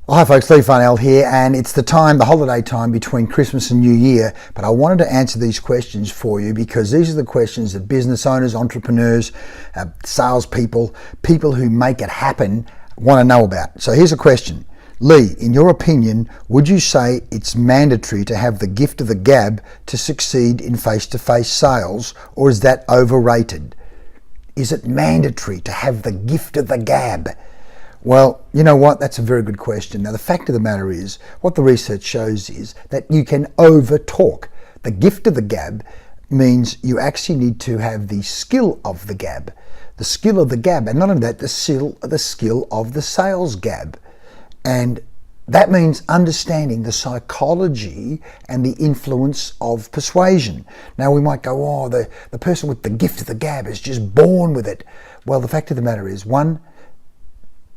Well, hi folks, Lee Farnell here, and it's the holiday time between Christmas and New Year, but I wanted to answer these questions for you because these are the questions that business owners, entrepreneurs, salespeople, people who make it happen want to know about. So here's a question. Lee, in your opinion, would you say it's mandatory to have the gift of the gab to succeed in face-to-face sales, or is that overrated? Is it mandatory to have the gift of the gab? Well, you know what? That's a very good question. Now, the fact of the matter is, what the research shows is that you can over-talk. The gift of the gab means you actually need to have the skill of the gab. The skill of the gab, and not only that, the skill of the sales gab. And that means understanding the psychology and the influence of persuasion. Now, we might go, oh, the person with the gift of the gab is just born with it. Well, the fact of the matter is, one,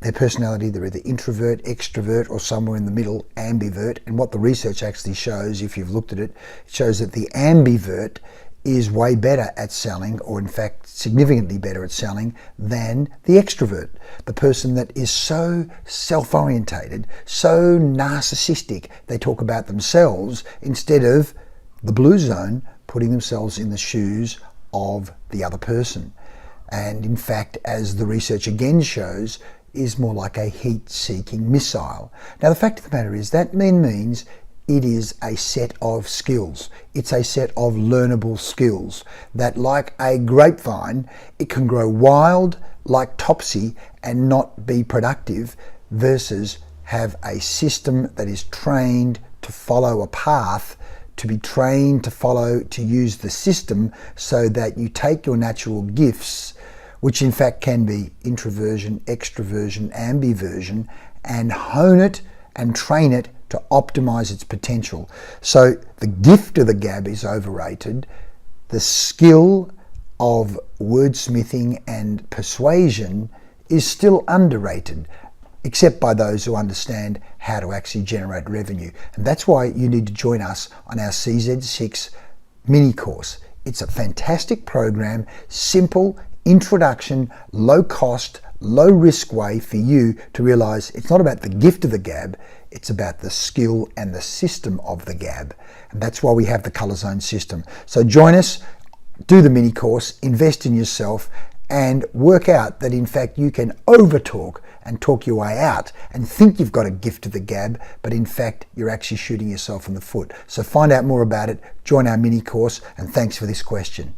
their personality, they're either introvert, extrovert, or somewhere in the middle, ambivert. And what the research actually shows, if you've looked at it, it shows that the ambivert is way better at selling, or in fact significantly better at selling, than the extrovert. The person that is so self-orientated, so narcissistic, they talk about themselves instead of the blue zone, putting themselves in the shoes of the other person. And in fact, as the research again shows, is more like a heat-seeking missile. Now, the fact of the matter is that means it is a set of skills. It's a set of learnable skills that, like a grapevine, it can grow wild like Topsy and not be productive, versus have a system that is trained to follow a path, to be trained to use the system so that you take your natural gifts, which in fact can be introversion, extroversion, ambiversion, and hone it and train it to optimize its potential. So the gift of the gab is overrated. The skill of wordsmithing and persuasion is still underrated, except by those who understand how to actually generate revenue. And that's why you need to join us on our CZ6 mini course. It's a fantastic program, simple, introduction, low cost, low risk way for you to realize it's not about the gift of the gab, it's about the skill and the system of the gab. And that's why we have the Color Zone system. So join us, do the mini course, invest in yourself, and work out that in fact you can overtalk and talk your way out and think you've got a gift of the gab, but in fact you're actually shooting yourself in the foot. So find out more about it, join our mini course, and thanks for this question.